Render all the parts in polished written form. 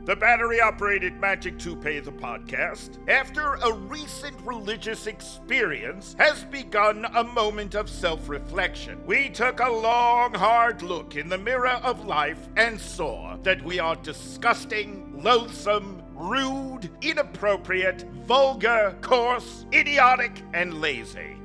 The Battery-Operated Magic Toupee, the podcast, after a recent religious experience, has begun a moment of self-reflection. We took a long, hard look in the mirror of life and saw that we are disgusting, loathsome, rude, inappropriate, vulgar, coarse, idiotic, and lazy.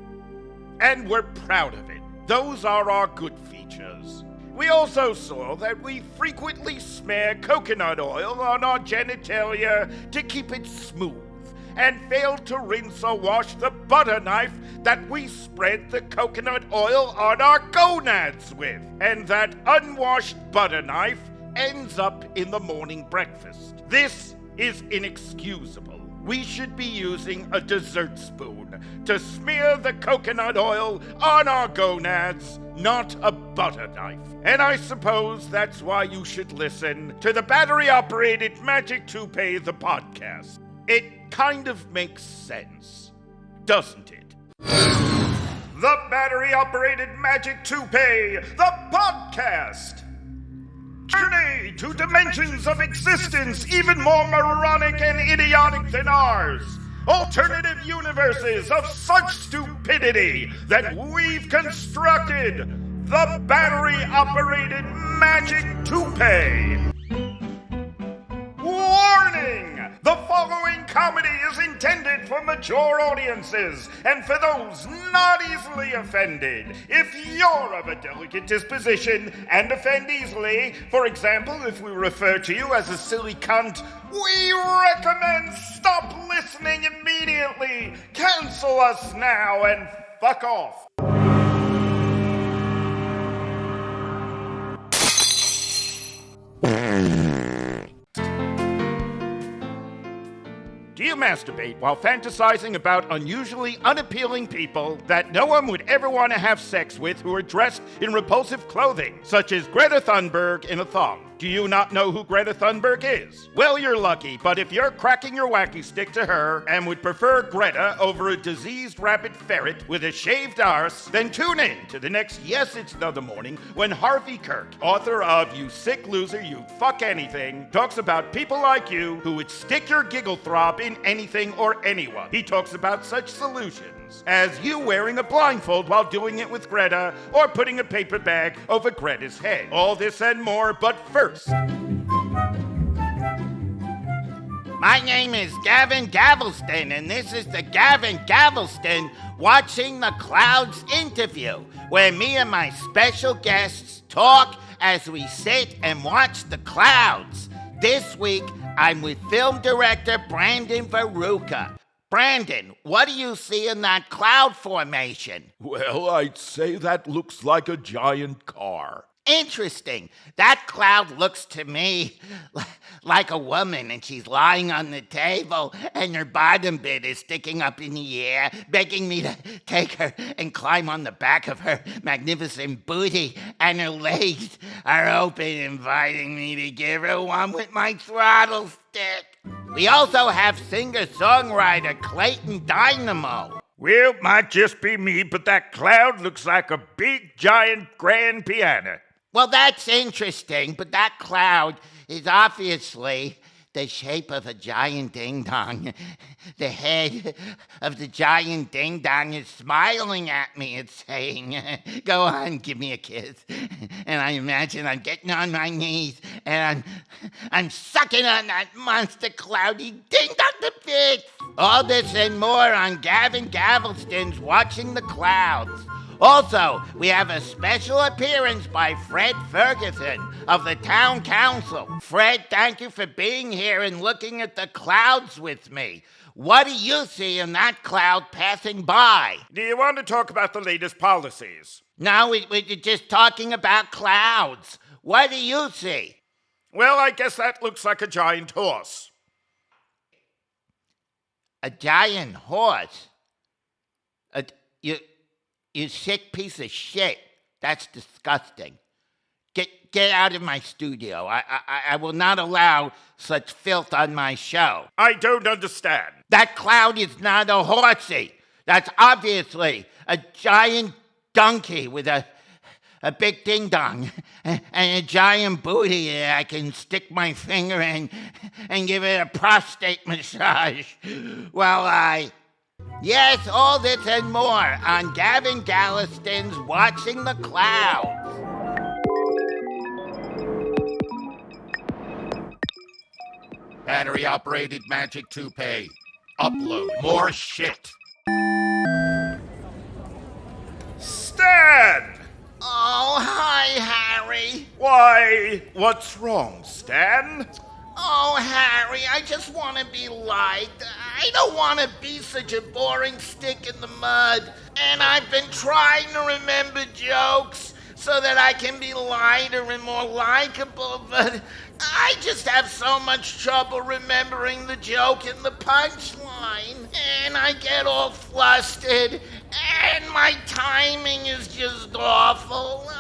And we're proud of it. Those are our good features. We also saw that we frequently smear coconut oil on our genitalia to keep it smooth, and failed to rinse or wash the butter knife that we spread the coconut oil on our gonads with, and that unwashed butter knife ends up in the morning breakfast. This is inexcusable. We should be using a dessert spoon to smear the coconut oil on our gonads, not a butter knife. And I suppose that's why you should listen to the Battery-Operated Magic Toupee, the podcast. It kind of makes sense, doesn't it? The Battery-Operated Magic Toupee, the podcast! Journey to dimensions of existence even more moronic and idiotic than ours. Alternative universes of such stupidity that we've constructed. The Battery-Operated Magic Toupee. Warning! The following comedy is intended for mature audiences and for those not easily offended. If you're of a delicate disposition and offend easily, for example, if we refer to you as a silly cunt, we recommend stop listening immediately, cancel us now, and fuck off. Do you masturbate while fantasizing about unusually unappealing people that no one would ever want to have sex with who are dressed in repulsive clothing, such as Greta Thunberg in a thong? Do you not know who Greta Thunberg is? Well, you're lucky, but if you're cracking your wacky stick to her and would prefer Greta over a diseased rabbit ferret with a shaved arse, then tune in to the next Yes, It's Another Morning when Harvey Kirk, author of You Sick Loser, You Fuck Anything, talks about people like you who would stick your giggle throb in anything or anyone. He talks about such solutions as you wearing a blindfold while doing it with Greta or putting a paper bag over Greta's head. All this and more, but first. My name is Gavin Galveston, and this is the Gavin Galveston Watching the Clouds interview, where me and my special guests talk as we sit and watch the clouds. This week, I'm with film director Brandon Veruca. Brandon, what do you see in that cloud formation? Well, I'd say that looks like a giant car. Interesting. That cloud looks to me like a woman, and she's lying on the table, and her bottom bit is sticking up in the air, begging me to take her and climb on the back of her magnificent booty, and her legs are open, inviting me to give her one with my throttle stick. We also have singer-songwriter Clayton Dynamo. Well, might just be me, but that cloud looks like a big, giant grand piano. Well, that's interesting, but that cloud is obviously the shape of a giant ding-dong. The head of the giant ding-dong is smiling at me. It's saying, go on, give me a kiss. And I imagine I'm getting on my knees, and I'm sucking on that monster cloudy ding-dong to bits. All this and more on Gavin Galveston's Watching the Clouds. Also, we have a special appearance by Fred Ferguson of the Town Council. Fred, thank you for being here and looking at the clouds with me. What do you see in that cloud passing by? Do you want to talk about the latest policies? No, we're just talking about clouds. What do you see? Well, I guess that looks like a giant horse. A giant horse? You sick piece of shit. That's disgusting. Get out of my studio. I will not allow such filth on my show. I don't understand. That cloud is not a horsey. That's obviously a giant donkey with a a big ding-dong, and a giant booty that I can stick my finger in and give it a prostate massage. Yes, all this and more on Gavin Galliston's Watching the Clouds. Battery-Operated Magic Toupee. Upload more shit. Stan! Oh, hi, Harry. Why, what's wrong, Stan? Oh, Harry, I just want to be liked. I don't want to be such a boring stick in the mud. And I've been trying to remember jokes so that I can be lighter and more likable, but I just have so much trouble remembering the joke and the punchline. And I get all flustered, and my timing is just awful.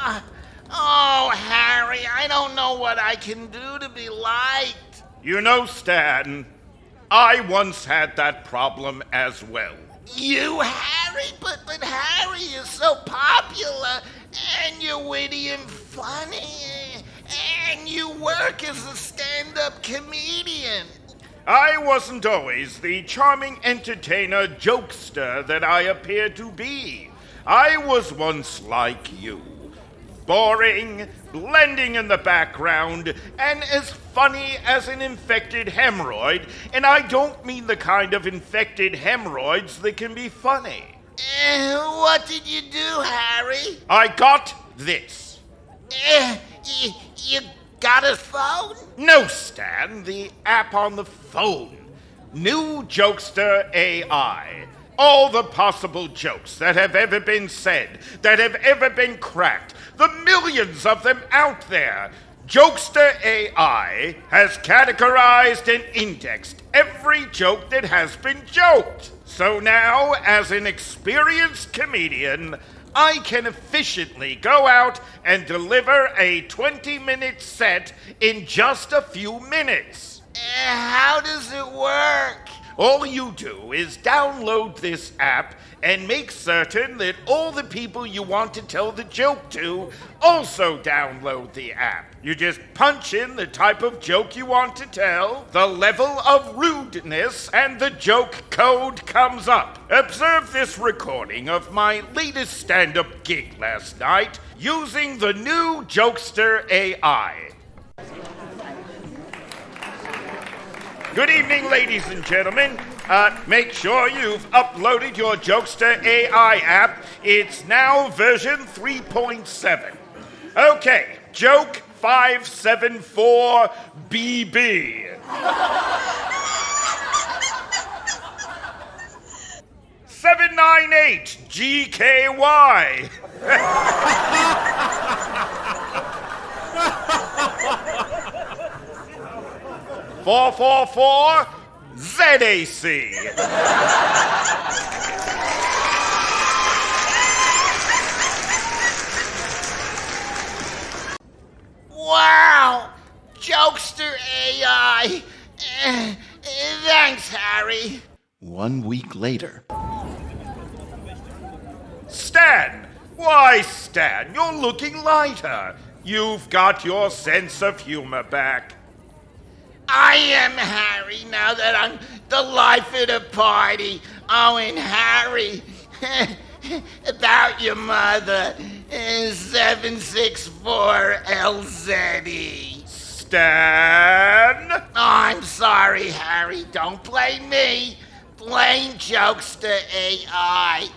Oh, Harry, I don't know what I can do to be liked. You know, Stan, I once had that problem as well. You, Harry? But Harry is so popular, and you're witty and funny, and you work as a stand-up comedian. I wasn't always the charming entertainer jokester that I appear to be. I was once like you. Boring, blending in the background, and as funny as an infected hemorrhoid, and I don't mean the kind of infected hemorrhoids that can be funny. What did you do, Harry? I got this. You got a phone? No, Stan, the app on the phone. New Jokester AI. All the possible jokes that have ever been said, that have ever been cracked, the millions of them out there. Jokester AI has categorized and indexed every joke that has been joked. So now, as an experienced comedian, I can efficiently go out and deliver a 20-minute set in just a few minutes. How does it work? All you do is download this app and make certain that all the people you want to tell the joke to also download the app. You just punch in the type of joke you want to tell, the level of rudeness, and the joke code comes up. Observe this recording of my latest stand-up gig last night using the new Jokester AI. Good evening, ladies and gentlemen. Make sure you've uploaded your Jokester AI app. It's now version 3.7. Okay, joke 574BB. 798 GKY. 444 ZAC. Wow! Jokester AI. Thanks, Harry. 1 week later. Stan! Why, Stan, you're looking lighter. You've got your sense of humor back. I am Harry now that I'm the life of the party. Oh, and Harry, about your mother, 764LZE. Stan? Oh, I'm sorry, Harry. Don't blame me. Blame Jokester AI.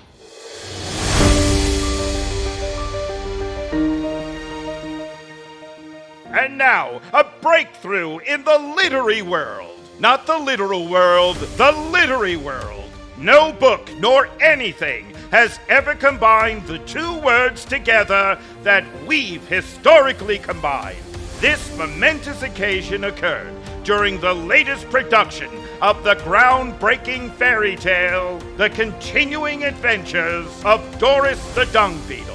And now, a breakthrough in the literary world. Not the literal world, the literary world. No book nor anything has ever combined the two words together that we've historically combined. This momentous occasion occurred during the latest production of the groundbreaking fairy tale, The Continuing Adventures of Doris the Dung Beetle.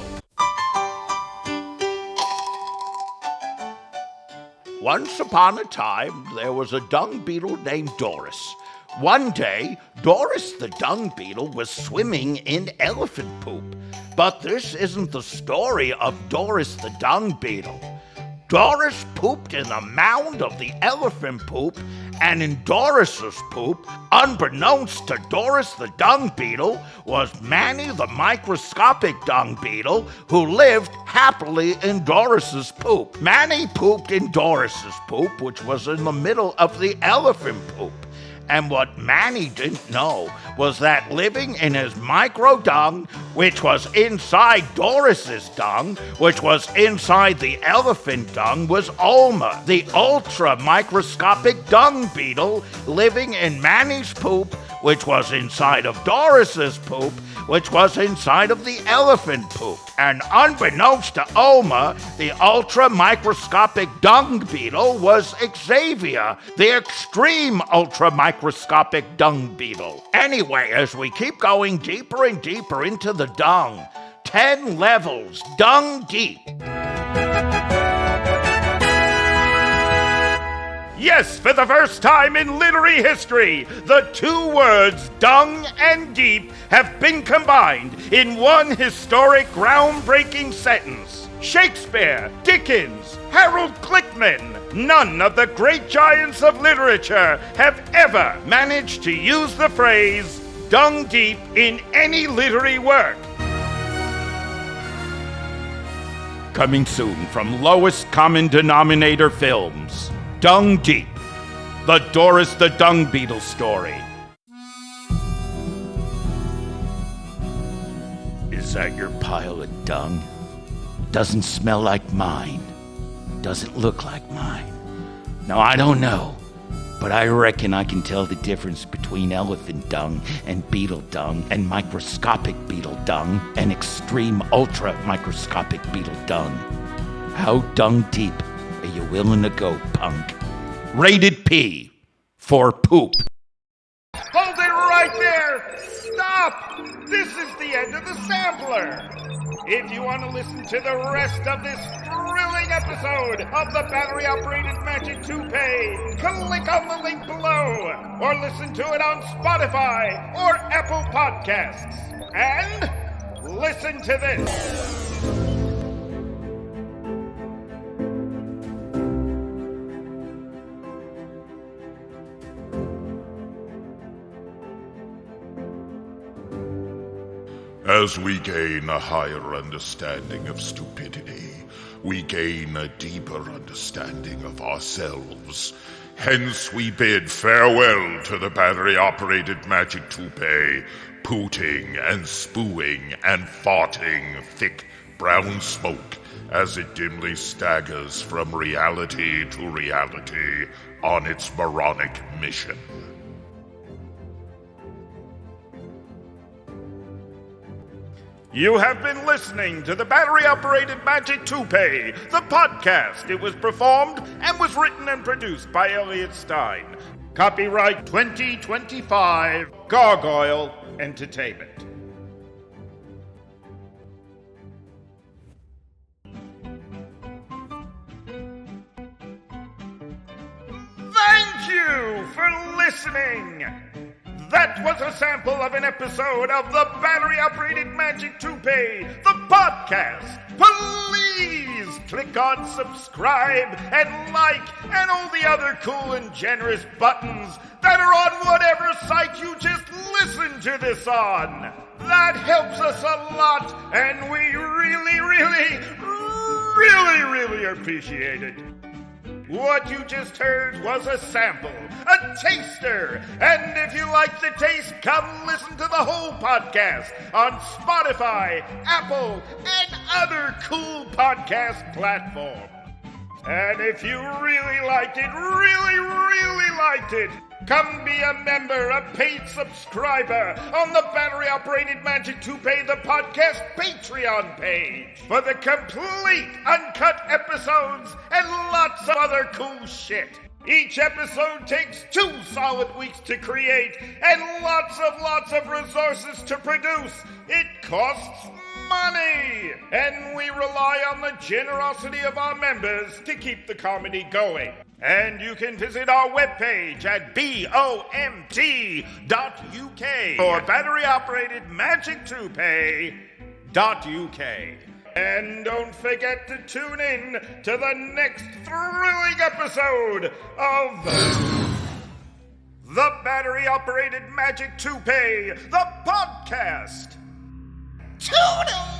Once upon a time, there was a dung beetle named Doris. One day, Doris the Dung Beetle was swimming in elephant poop, But this isn't the story of Doris the Dung Beetle. Doris pooped in the mound of the elephant poop, and in Doris's poop, unbeknownst to Doris the Dung Beetle, was Manny the microscopic dung beetle, who lived happily in Doris's poop. Manny pooped in Doris's poop, which was in the middle of the elephant poop. And what Manny didn't know was that living in his micro-dung, which was inside Doris's dung, which was inside the elephant dung, was Alma, the ultra-microscopic dung beetle, living in Manny's poop, which was inside of Doris's poop, which was inside of the elephant poop. And unbeknownst to Alma, the ultra-microscopic dung beetle was Xavier, the extreme ultra-microscopic dung beetle. Anyway, as we keep going deeper and deeper into the dung, 10 levels, dung deep. Yes, for the first time in literary history, the two words dung and deep have been combined in one historic, groundbreaking sentence. Shakespeare, Dickens, Harold Glickman, none of the great giants of literature have ever managed to use the phrase dung deep in any literary work. Coming soon from Lowest Common Denominator Films. Dung Deep, the Doris the Dung Beetle story. Is that your pile of dung? Doesn't smell like mine. Doesn't look like mine. Now, I don't know, but I reckon I can tell the difference between elephant dung and beetle dung and microscopic beetle dung and extreme ultra-microscopic beetle dung. How dung deep are you willing to go, punk? Rated P for poop. Hold it right there! Stop! This is the end of the sampler. If you want to listen to the rest of this thrilling episode of the Battery-Operated Magic Toupee, click on the link below, or listen to it on Spotify or Apple Podcasts. And listen to this. As we gain a higher understanding of stupidity, we gain a deeper understanding of ourselves. Hence we bid farewell to the Battery-Operated Magic Toupee, pooting and spooing and farting thick brown smoke as it dimly staggers from reality to reality on its moronic mission. You have been listening to the Battery-Operated Magic Toupee, the podcast. It was performed and was written and produced by Elliot Stein. Copyright 2025, Gargoyle Entertainment. Thank you for listening. That was a sample of an episode of the Battery-Operated Magic Toupee, the podcast. Please click on subscribe and like and all the other cool and generous buttons that are on whatever site you just listened to this on. That helps us a lot, and we really appreciate it. What you just heard was a sample, a taster. And if you like the taste, come listen to the whole podcast on Spotify, Apple, and other cool podcast platforms. And if you really liked it, really liked it, come be a member, a paid subscriber on the Battery-Operated Magic Toupee, the podcast Patreon page for the complete uncut episodes and lots of other cool shit. Each episode takes 2 solid weeks to create and lots of resources to produce. It costs money, and we rely on the generosity of our members to keep the comedy going. And you can visit our webpage at BOMT.UK for Battery-Operated Magic Toupee, And don't forget to tune in to the next thrilling episode of the Battery-Operated Magic Toupee, the podcast. Toodle!